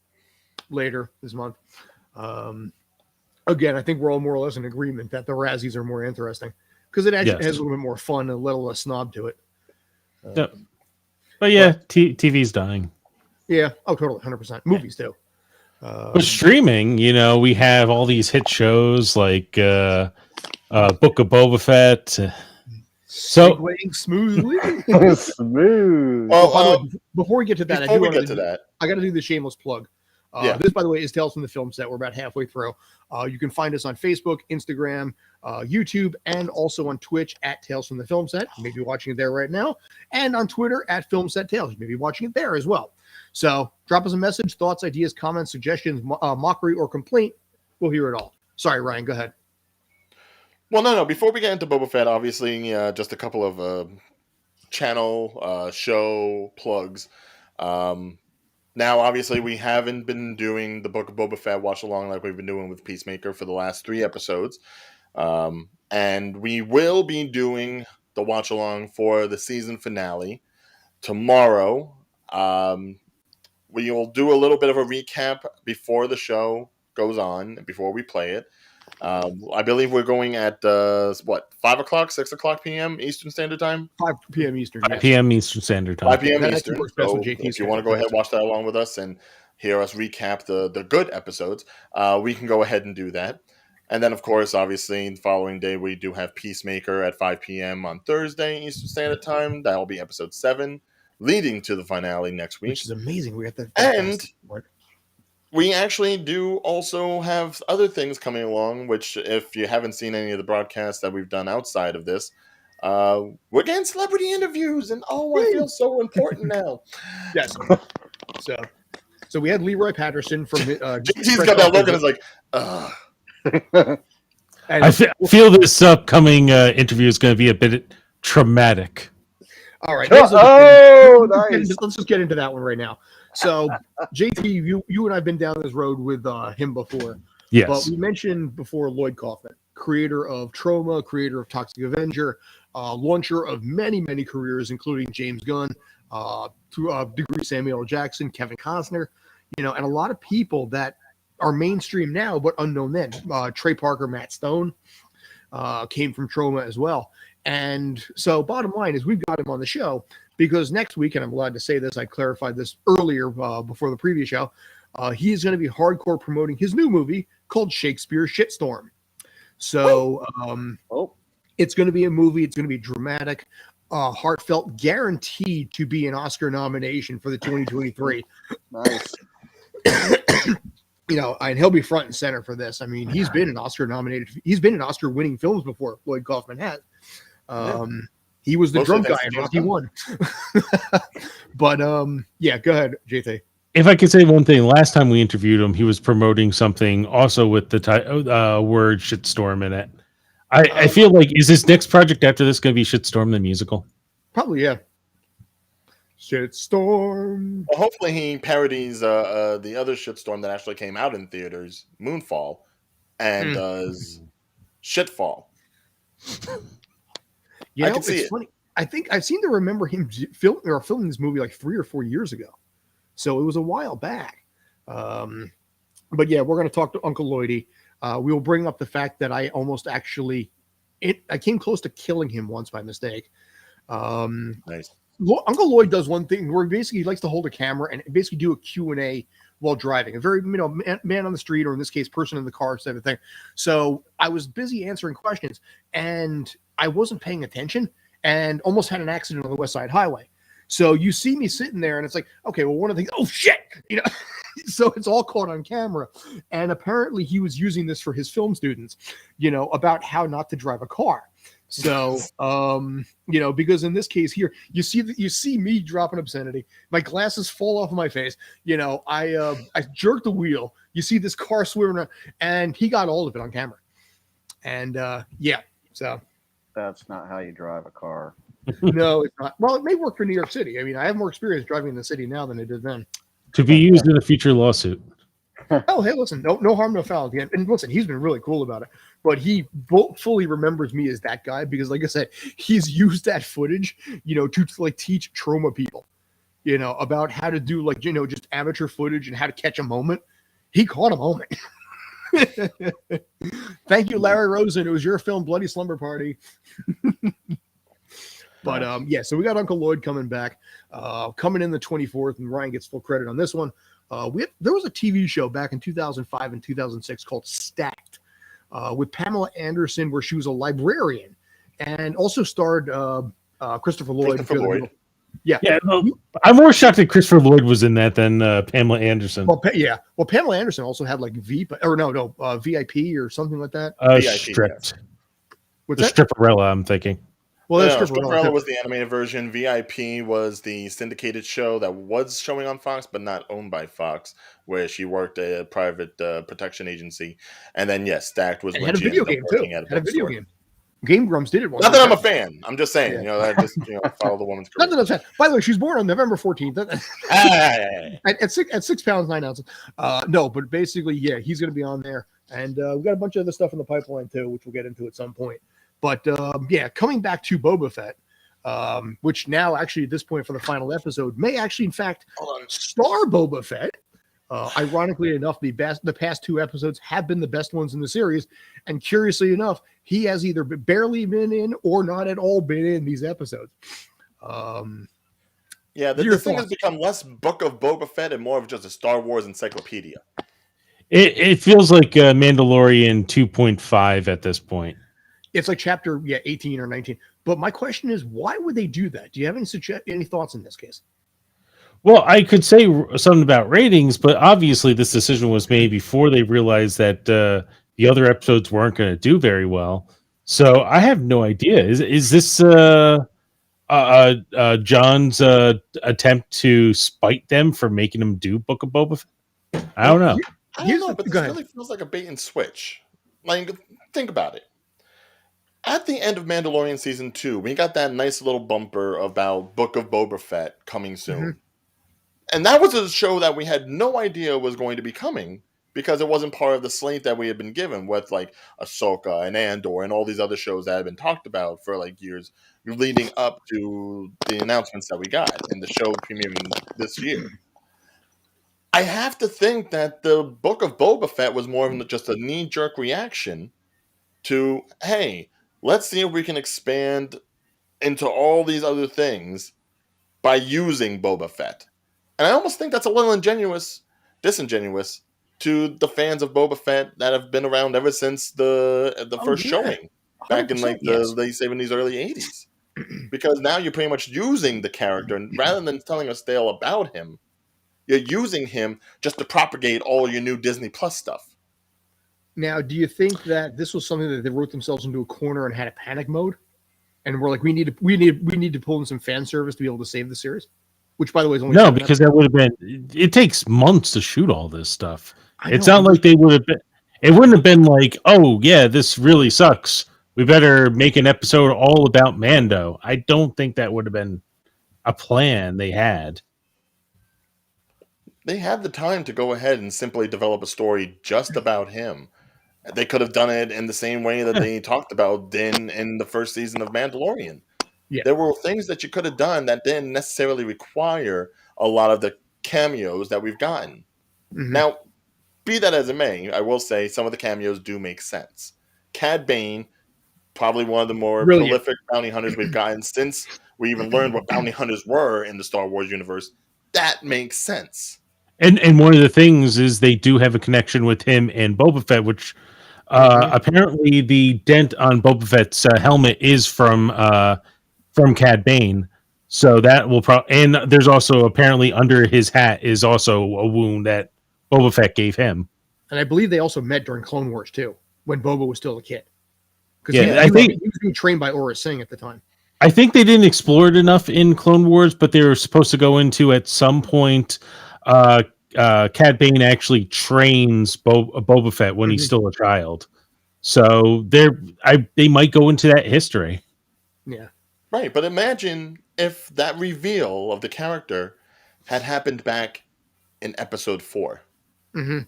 later this month. Again, I think we're all more or less in agreement that the Razzies are more interesting because it actually Yes. has a little bit more fun and a little less snob to it. Yep. But yeah, TV's dying. Yeah. Oh, totally. 100%. Movies too. But streaming, we have all these hit shows like Book of Boba Fett. So segueing smoothly. Smooth. Well, By the way, before we get to that, before we get to that, I got to do the shameless plug. Yeah. This, by the way, is Tales from the Film Set. We're about halfway through. You can find us on Facebook, Instagram, YouTube, and also on Twitch at Tales from the Film Set. You may be watching it there right now. And on Twitter at Film Set Tales. You may be watching it there as well. So drop us a message, thoughts, ideas, comments, suggestions, mockery, or complaint. We'll hear it all. Sorry, Ryan, go ahead. well, no. Before we get into Boba Fett, obviously, just a couple of channel show plugs. Now, obviously, we haven't been doing the Book of Boba Fett watch along like we've been doing with Peacemaker for the last 3 episodes. And we will be doing the watch along for the season finale tomorrow. We will do a little bit of a recap before the show goes on, before we play it. I believe we're going at 5 o'clock, 6 o'clock p.m. Eastern Standard Time. 5 p.m. Eastern. 5 yes. p.m. Eastern Standard Time. 5 p.m. That Eastern. actually works best So with JT's if you want to go ahead and watch that along with us and hear us recap the good episodes, we can go ahead and do that. And then, of course, obviously, the following day, we do have Peacemaker at 5 p.m. on Thursday, Eastern Standard Time. That will be episode 7, leading to the finale next week. Which is amazing. We got the And we actually do also have other things coming along, which if you haven't seen any of the broadcasts that we've done outside of this, we're getting celebrity interviews, and I feel so important now. yes. So we had Leroy Patterson from JT's got that look and is like, ugh. and I feel this upcoming interview is going to be a bit traumatic. all right. Oh, nice. Let's just get into that one right now. So, JT, you and I've been down this road with him before, but Yes. we mentioned before Lloyd Kaufman, creator of Troma, creator of Toxic Avenger, launcher of many, many careers, including James Gunn, to degree Samuel L. Jackson, Kevin Costner, and a lot of people that are mainstream now but unknown then. Trey Parker, Matt Stone came from Troma as well. And so bottom line is we've got him on the show because next week, and I'm glad to say this, I clarified this earlier before the previous show, he is going to be hardcore promoting his new movie called Shakespeare Shitstorm. So it's going to be a movie. It's going to be dramatic, heartfelt, guaranteed to be an Oscar nomination for the 2023. Nice. And he'll be front and center for this. I mean, he's been an Oscar nominated. He's been in Oscar winning films before. Lloyd Kaufman has. He was the Mostly drunk guy thanks in to Rocky James 1. But yeah, go ahead, JT. If I could say one thing, last time we interviewed him, he was promoting something also with the word shitstorm in it. I feel like, is his next project after this going to be Shitstorm the musical? Probably, yeah. Shitstorm. Well, hopefully he parodies the other shitstorm that actually came out in theaters, Moonfall, and does Shitfall. You I know, can see it's it. funny. I think I seem to remember him filming this movie like 3 or 4 years ago. So it was a while back. But yeah, we're going to talk to Uncle Lloydie. We will bring up the fact that I almost actually, I came close to killing him once by mistake. Nice. Uncle Lloyd does one thing where basically he likes to hold a camera and basically do a Q&A while driving. A very, man on the street, or in this case, person in the car type of thing. So I was busy answering questions and I wasn't paying attention and almost had an accident on the West Side Highway. So you see me sitting there and it's like, okay, well, one of the things, oh shit, so it's all caught on camera. And apparently he was using this for his film students, about how not to drive a car. So, because in this case here, you see me dropping obscenity. My glasses fall off of my face. I jerked the wheel. You see this car swimming around, and he got all of it on camera. And so That's not how you drive a car. no, it's not. Well, it may work for New York City. I mean, I have more experience driving in the city now than I did then. To be used in a future lawsuit. Oh, hey, listen, no harm, no foul. Again, and listen, he's been really cool about it. But he fully remembers me as that guy because, like I said, he's used that footage, to like teach trauma people, about how to do just amateur footage and how to catch a moment. He caught a moment. Thank you, Larry Rosen. It was your film, Bloody Slumber Party. But so we got Uncle Lloyd coming back, coming in the 24th, and Ryan gets full credit on this one. There was a TV show back in 2005 and 2006 called Stacked, with Pamela Anderson, where she was a librarian, and also starred Christopher Lloyd. Yeah. No, I'm more shocked that Christopher Lloyd was in that than Pamela Anderson. Well, Pamela Anderson also had like VIP or something like that. VIP, Stripped. yes. What's The that? Stripperella, I'm thinking. Well, that's Stripperella was the animated version. VIP was the syndicated show that was showing on Fox, but not owned by Fox, where she worked at a private protection agency. And then, yes, Stacked was and when had a she video ended game up too. working at a Had a video bookstore. game. Game Grumps did it once. Not that I'm a fan. I'm just saying, Yeah. I just follow the woman's Not career. that I'm saying. By the way, she was born on November 14th. At 6 pounds 9 ounces. No, but basically, yeah, he's going to be on there, and we've got a bunch of other stuff in the pipeline too, which we'll get into at some point. But coming back to Boba Fett, which now actually at this point for the final episode may actually in fact star Boba Fett. Ironically enough, the past 2 episodes have been the best ones in the series, and curiously enough, he has either barely been in or not at all been in these episodes. Yeah, the thing has become less Book of Boba Fett and more of just a Star Wars encyclopedia. It feels like Mandalorian 2.5 at this point. It's like chapter 18 or 19. But my question is, why would they do that? Do you have any thoughts in this case? Well, I could say something about ratings, but obviously this decision was made before they realized that the other episodes weren't going to do very well. So I have no idea. Is this John's attempt to spite them for making them do Book of Boba Fett? I don't know. I don't know, but this really feels like a bait and switch. Like, think about it. At the end of Mandalorian Season 2, we got that nice little bumper about Book of Boba Fett coming soon. Mm-hmm. And that was a show that we had no idea was going to be coming because it wasn't part of the slate that we had been given with like Ahsoka and Andor and all these other shows that had been talked about for like years leading up to the announcements that we got in the show premiering this year. I have to think that the Book of Boba Fett was more of just a knee-jerk reaction to, hey, let's see if we can expand into all these other things by using Boba Fett. And I almost think that's a little disingenuous to the fans of Boba Fett that have been around ever since the first showing back in like the late 70s, early 80s. Because now you're pretty much using the character, and rather than telling us tale about him, you're using him just to propagate all your new Disney Plus stuff. Now, do you think that this was something that they wrote themselves into a corner and had a panic mode, and we're like, we need to pull in some fan service to be able to save the series? Which, by the way, is only because that would have been. It takes months to shoot all this stuff. It's not like they would have been. It wouldn't have been like, oh yeah, this really sucks. We better make an episode all about Mando. I don't think that would have been a plan they had. They had the time to go ahead and simply develop a story just about him. They could have done it in the same way that they talked about Din in the first season of Mandalorian. Yeah. There were things that you could have done that didn't necessarily require a lot of the cameos that we've gotten. Mhm. Now, be that as it may, I will say some of the cameos do make sense. Cad Bane, probably one of the more Brilliant. prolific bounty hunters we've gotten since we even learned what bounty hunters were in the Star Wars universe. That makes sense. And one of the things is they do have a connection with him and Boba Fett, which Mhm. apparently the dent on Boba Fett's helmet is from Cad Bane. So that will probably, and there's also apparently under his hat is also a wound that Boba Fett gave him. And I believe they also met during Clone Wars too, when Boba was still a kid. Because Yeah, he was being trained by Aurra Singh at the time. I think they didn't explore it enough in Clone Wars, but they were supposed to go into at some point. Cad Bane actually trains Boba Fett when he's Mhm. still a child, so they might go into that history. Yeah. Right, but imagine if that reveal of the character had happened back in episode 4. Hmm.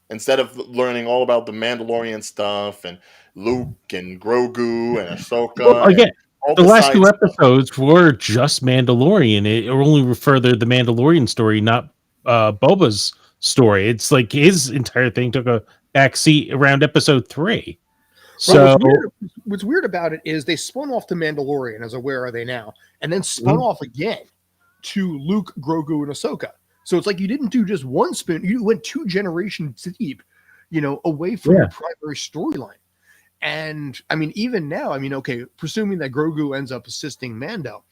Instead of learning all about the Mandalorian stuff and Luke and Grogu and Ahsoka Well, and again, all the the last side two stuff. episodes were just Mandalorian. It only furthered the Mandalorian story, not Boba's story. It's like his entire thing took a backseat around episode 3. Well, So what's weird about it is they spun off to Mandalorian, as Where Are They Now, and then spun Mhm. off again to Luke, Grogu, and Ahsoka. So it's like you didn't do just one spin; you went 2 generations deep, away from Yeah. your primary storyline. And I mean, even now, I mean, okay, presuming that Grogu ends up assisting Mando,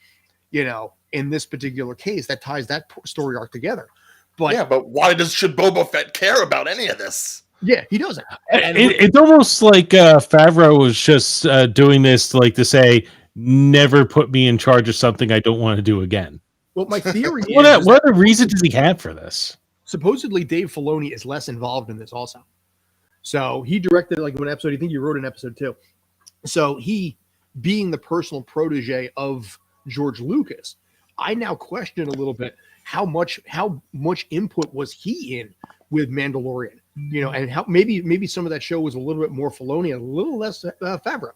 in this particular case, that ties that story arc together. But Yeah, but why should Boba Fett care about any of this? yeah, he doesn't. And it's almost like Favreau was just doing this to say, never put me in charge of something I don't want to do again. my theory What is other reason does he have for this? supposedly Dave Filoni is less involved in this also. So he directed like one episode. I think he wrote an episode too. So he, being the personal protege of George Lucas, I now question a little bit how much input was he in with Mandalorian, and how maybe some of that show was a little bit more Filoni, a little less Favreau.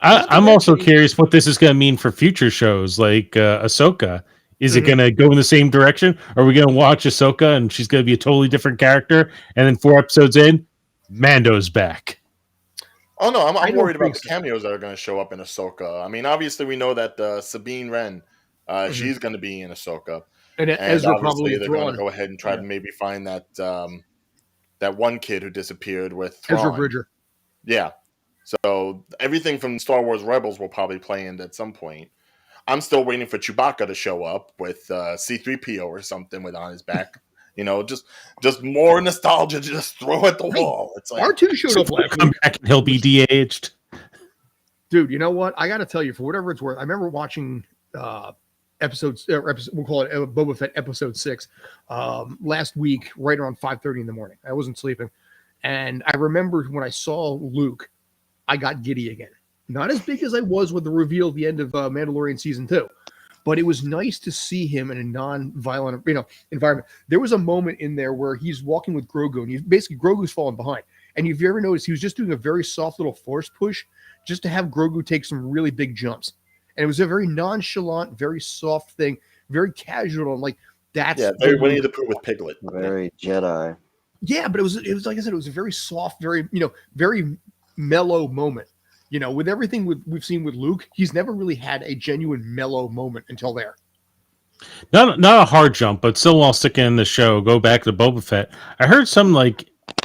I'm also curious what this is going to mean for future shows like Ahsoka. Is it Mhm. going to go in the same direction? Are we going to watch Ahsoka and she's going to be a totally different character? And then 4 episodes in, Mando's back. Oh no, I I'm don't worried about think the so. cameos that are going to show up in Ahsoka. I mean, obviously we know that Sabine Wren, she's going to be in Ahsoka, And and Ezra obviously probably they're going to Thrawn. go ahead and try to maybe find that that one kid who disappeared with Ezra Thrawn. Bridger. Yeah, so everything from Star Wars Rebels will probably play in at some point. I'm still waiting for Chewbacca to show up with C-3PO or something on his back. Just more nostalgia to just throw at the wall. It's like, R2 showed So up last come week. back and he'll be de-aged. Dude, you know what? I got to tell you, for whatever it's worth, I remember watching episode, we'll call it Boba Fett episode 6 last week, right around 5:30 in the morning. I wasn't sleeping. And I remember when I saw Luke, I got giddy again. Not as big as I was with the reveal at the end of Mandalorian season 2, but it was nice to see him in a non-violent, environment. There was a moment in there where he's walking with Grogu, and Grogu's falling behind. And if you ever noticed, he was just doing a very soft little force push just to have Grogu take some really big jumps. And it was a very nonchalant, very soft thing, very casual. And like that's very Winnie the Pooh with Piglet. Very Jedi. yeah, but it was like I said, it was a very soft, very very mellow moment. With everything we've seen with Luke, he's never really had a genuine mellow moment until there. Not a hard jump, but still while sticking in the show, go back to Boba Fett. I heard some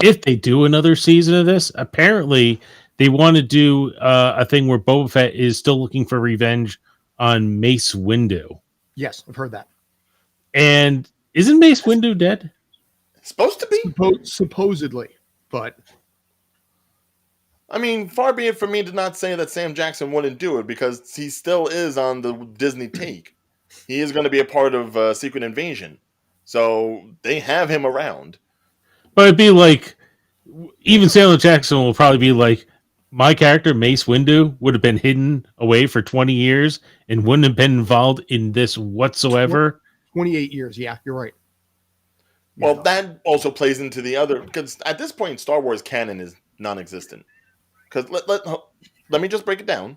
if they do another season of this, apparently they want to do a thing where Boba Fett is still looking for revenge on Mace Windu. Yes, I've heard that. And isn't Mace Windu dead? Supposed to be? Supposedly, but I mean, far be it from me to not say that Sam Jackson wouldn't do it, because he still is on the Disney take. He is going to be a part of Secret Invasion. So they have him around. But it'd be like, even Samuel Jackson will probably be like, my character, Mace Windu, would have been hidden away for 20 years and wouldn't have been involved in this whatsoever. 28 years. Yeah, you're right. Well, that also plays into the other, because at this point, Star Wars canon is non-existent. Because let me just break it down.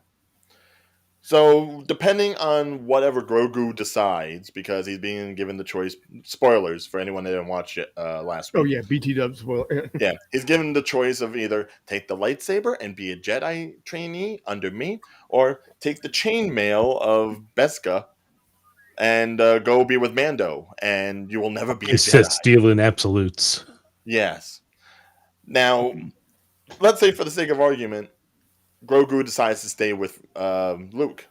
So, depending on whatever Grogu decides, because he's being given the choice, spoilers for anyone that didn't watch it last week. Oh yeah, BT Dubs. Well, Yeah, he's given the choice of either take the lightsaber and be a Jedi trainee under me, or take the chainmail of Beskar and go be with Mando, and you will never be a It says Jedi. stealing absolutes. Yes. Now, let's say for the sake of argument, Grogu decides to stay with Luke.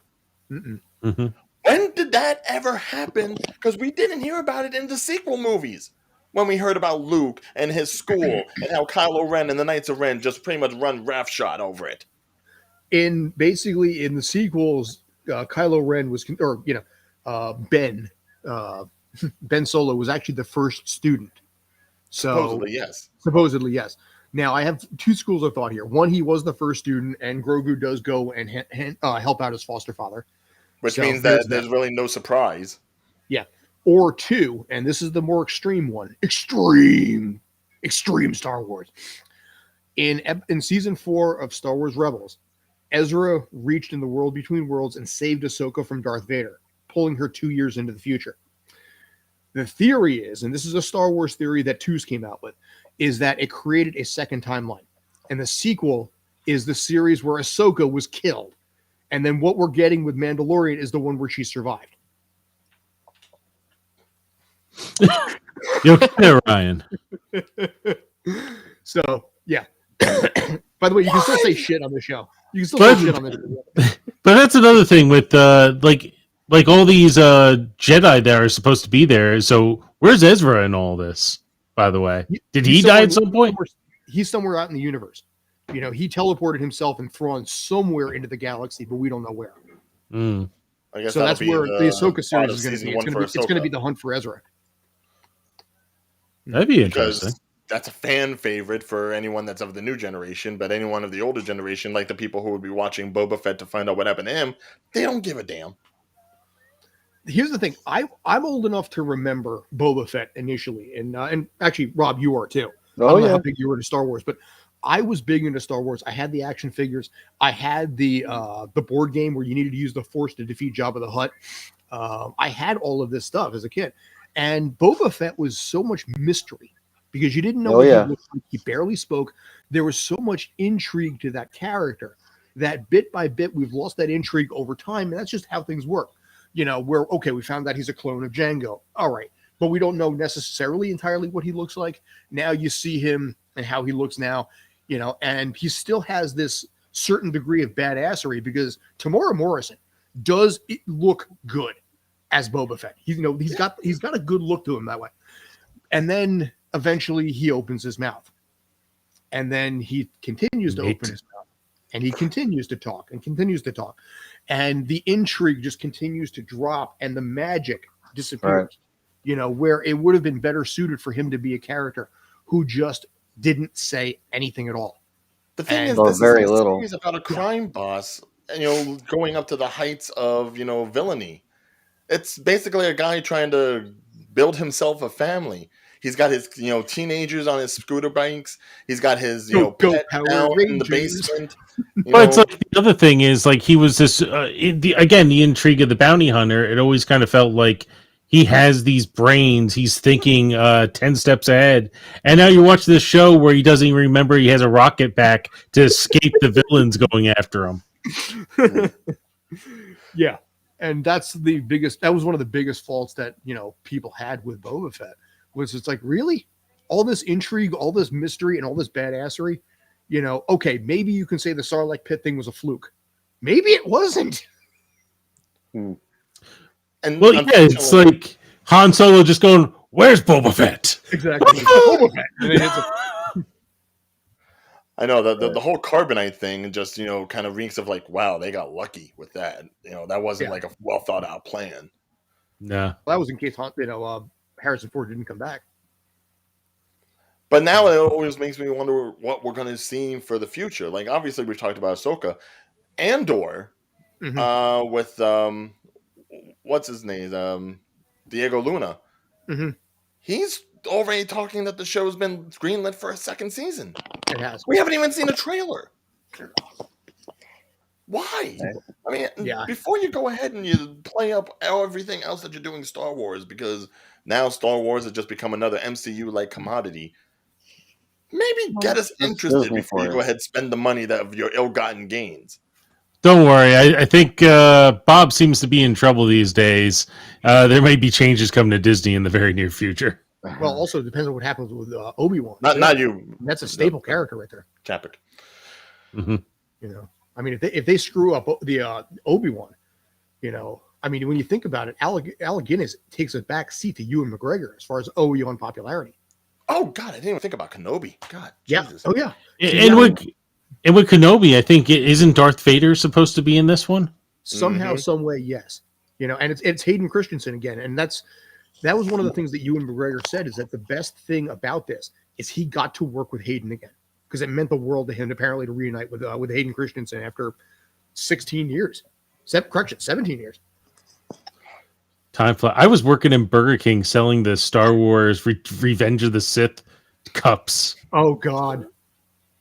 mm-mm. Hmm. When did that ever happen? Because we didn't hear about it in the sequel movies. When we heard about Luke and his school and how Kylo Ren and the Knights of Ren just pretty much run roughshod over it. In the sequels, Kylo Ren was, Ben Ben Solo was actually the first student. So Supposedly, yes. Now I have two schools of thought here. One, he was the first student, and Grogu does go and help out his foster father. Which So means there's that there's really no surprise. Yeah. Or two, and this is the more extreme one. Extreme Star Wars. In season 4 of Star Wars Rebels, Ezra reached in the world between worlds and saved Ahsoka from Darth Vader, pulling her 2 years into the future. The theory is, and this is a Star Wars theory that Twos came out with, is that it created a second timeline. And the sequel is the series where Ahsoka was killed. And then what we're getting with Mandalorian is the one where she survived. You okay there, Ryan? So, yeah. By the way, you can still say shit on the show. You can still say shit on the show. But that's another thing with like all these Jedi that are supposed to be there. So where's Ezra in all this? By the way, did he die at some point? He's somewhere out in the universe. You know, he teleported himself and Thrawn somewhere into the galaxy, but we don't know where. Mm. I guess So that's where the Ahsoka series is going going to be. It's going to be the hunt for Ezra. That'd be interesting. Because that's a fan favorite for anyone that's of the new generation, but anyone of the older generation, like the people who would be watching Boba Fett to find out what happened to him, they don't give a damn. Here's the thing: I'm old enough to remember Boba Fett initially, and actually, Rob, you are too. I don't know how big you were into Star Wars, but I was big into Star Wars. I had the action figures. I had the board game where you needed to use the Force to defeat Jabba the Hutt. I had all of this stuff as a kid, and Boba Fett was so much mystery because you didn't know what he looked like. He barely spoke. There was so much intrigue to that character that bit by bit we've lost that intrigue over time, and that's just how things work. You know, we found out he's a clone of Jango. All right. But we don't know necessarily entirely what he looks like. Now you see him and how he looks now, you know, and he still has this certain degree of badassery because Tamora Morrison does look good as Boba Fett. He's got a good look to him that way. And then eventually he opens his mouth. And then he continues to open his mouth. And he continues to talk and continues to talk. And the intrigue just continues to drop and the magic disappears. Right. You know, where it would have been better suited for him to be a character who just didn't say anything at all. The thing is, this is a series about a crime boss, going up to the heights of, villainy. It's basically a guy trying to build himself a family. He's got his, teenagers on his scooter bikes. He's got his, pet down in the basement. But it's like the other thing is like he was this the intrigue of the bounty hunter. It always kind of felt like he has these brains. He's thinking 10 steps ahead. And now you watch this show where he doesn't even remember he has a rocket back to escape the villains going after him. Yeah. And that was one of the biggest faults that, people had with Boba Fett. Was it's like, really? All this intrigue, all this mystery, and all this badassery? Okay, maybe you can say the Sarlacc pit thing was a fluke. Maybe it wasn't. And it's like Han Solo just going, "Where's Boba Fett?" Exactly. Boba Fett. And it hits I know the whole carbonite thing just kind of reeks of like, wow, they got lucky with that. That wasn't like a well thought out plan. No, well, that was in case Harrison Ford didn't come back. But now it always makes me wonder what we're going to see for the future. Like, obviously, we've talked about Ahsoka. Andor, with, what's his name? Diego Luna. Mm-hmm. He's already talking that the show's been greenlit for a second season. It has. We haven't even seen a trailer. Why? I mean, Yeah. before you go ahead and you play up everything else that you're doing Star Wars, because now Star Wars has just become another MCU like commodity. Maybe get us That's interested Disney before for you you. go ahead and spend the money that of your ill-gotten gains. Don't worry. I think Bob seems to be in trouble these days. There may be changes coming to Disney in the very near future. Well, also it depends on what happens with Obi-Wan. Not you. That's a staple character right there. Chapek. Hmm. You know, I mean, if they screw up the Obi-Wan, you know, I mean, when you think about it, Alec Guinness takes a back seat to Ewan McGregor as far as Obi-Wan popularity. Oh God, I didn't even think about Kenobi. God, Yeah. Jesus. Oh yeah. And with Kenobi, I think isn't Darth Vader supposed to be in this one? Somehow, some way, yes. You know, and it's Hayden Christensen again, and that was one of the things that Ewan McGregor said is that the best thing about this is he got to work with Hayden again because it meant the world to him apparently to reunite with Hayden Christensen after 16 years, 17 years. Time flies. I was working in Burger King selling the Star Wars Revenge of the Sith cups. Oh God,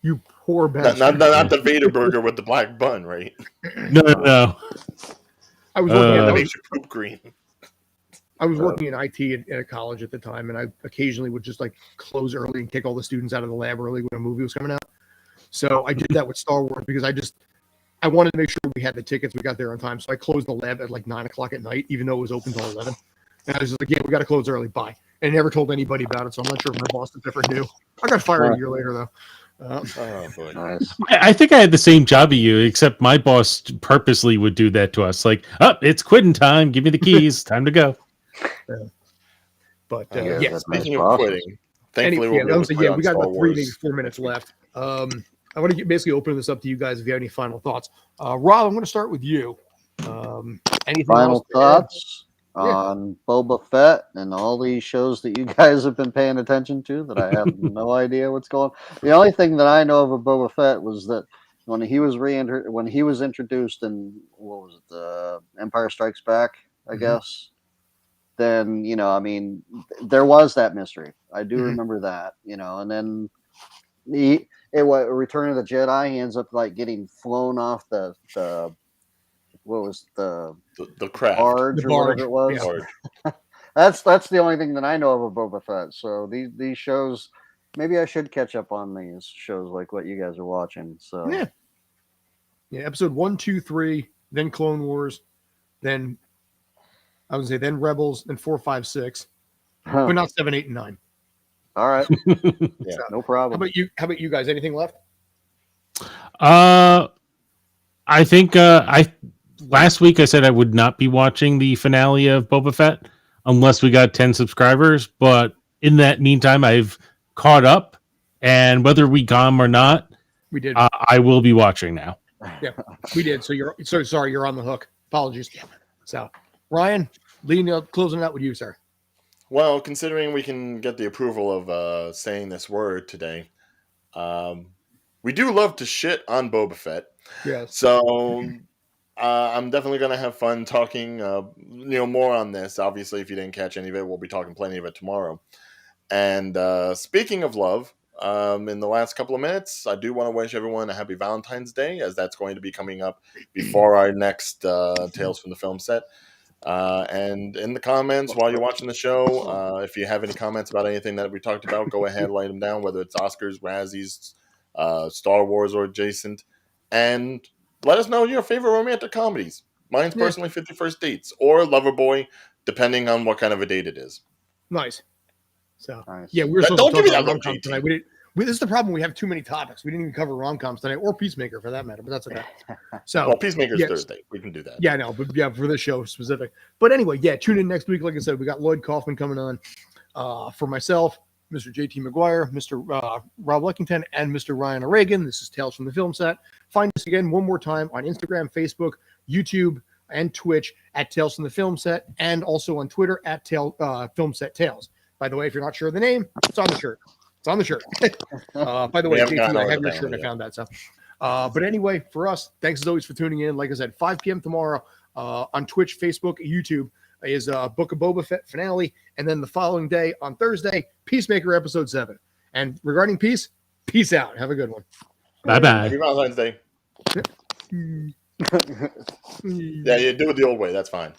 you poor Not, bastard! not the Vader burger with the black bun, right? No. I was working. That I makes your poop green. was working in IT at a college at the time, and I occasionally would just like close early and kick all the students out of the lab early when a movie was coming out. So I did that with Star Wars because I wanted to make sure we had the tickets. We got there on time, so I closed the lab at like 9:00 at night, even though it was open till 11. And I was just like, "Yeah, we got to close early. Bye." And I never told anybody about it, so I'm not sure if my boss ever knew. I got fired a year later though. Oh boy. Nice. I think I had the same job as you, except my boss purposely would do that to us. Like, it's quitting time. Give me the keys. Time to go. But Yeah, yes, that's Speaking nice of bosses. quitting, thankfully we'll be I able was to like, quit yeah, on we got Star about 3, maybe Wars. 4 minutes left. I want to basically open this up to you guys if you have any final thoughts. Rob, I'm going to start with you. Anything Final else to add? thoughts on Boba Fett and all these shows that you guys have been paying attention to that I have no idea what's going on. The only thing that I know of Boba Fett was that when he was introduced in what was it, Empire Strikes Back, I Mhm. guess. Then I mean, there was that mystery. I do Mhm. remember that, and then Return of the Jedi, he ends up like getting flown off the what was The craft. barge The or whatever barge, it was. Barge. That's the only thing that I know of Boba Fett. So these shows, maybe I should catch up on these shows like what you guys are watching. So Yeah, episode 1, 2, 3, then Clone Wars, then I would say then Rebels, then 4, 5, 6, but not 7, 8, and 9. all right, Yeah. no How problem. about you? How about you guys? Anything left? I think last week I said I would not be watching the finale of Boba Fett unless we got 10 subscribers. But in that meantime, I've caught up, and whether we got 'em or not, We did. I will be watching now. We did. So you're sorry. You're on the hook. Apologies. So Ryan, closing it out with you, sir. Well, considering we can get the approval of saying this word today, we do love to shit on Boba Fett. Yes. So I'm definitely going to have fun talking more on this. Obviously, if you didn't catch any of it, we'll be talking plenty of it tomorrow. And speaking of love, in the last couple of minutes, I do want to wish everyone a happy Valentine's Day, as that's going to be coming up before our next Tales from the Film Set. And in the comments while you're watching the show, if you have any comments about anything that we talked about, go ahead, write them down, whether it's Oscars, Razzies, Star Wars, or adjacent. And let us know your favorite romantic comedies. Mine's personally 50 First Dates or Loverboy, depending on what kind of a date it is. Nice. So Nice. yeah, we were supposed Don't to give talk me that about look, rom-coms JT. tonight. This is the problem. We have too many topics. We didn't even cover rom-coms tonight, or Peacemaker for that matter. But that's okay. So Well, Peacemaker's yes. Thursday. We can do that. Yeah, I know, but yeah, for this show specific. But anyway, yeah, tune in next week. Like I said, we got Lloyd Kaufman coming on. For myself, Mr. JT McGuire, Mr. Rob Leckington, and Mr. Ryan O'Regan. This is Tales from the Film Set. Find us again one more time on Instagram, Facebook, YouTube, and Twitch at Tales from the Film Set, and also on Twitter at Film Set Tales. By the way, if you're not sure of the name, it's on the shirt. It's on the shirt. By the way, haven't JT, gotten I all have the your shirt. family I yet. found that. So, but anyway, for us, thanks as always for tuning in. Like I said, 5 p.m. tomorrow on Twitch, Facebook, YouTube is Book of Boba Fett finale, and then the following day on Thursday, Peacemaker episode 7. And regarding peace out. Have a good one. Bye bye. Happy Valentine's Day. Yeah, you do it the old way. That's fine.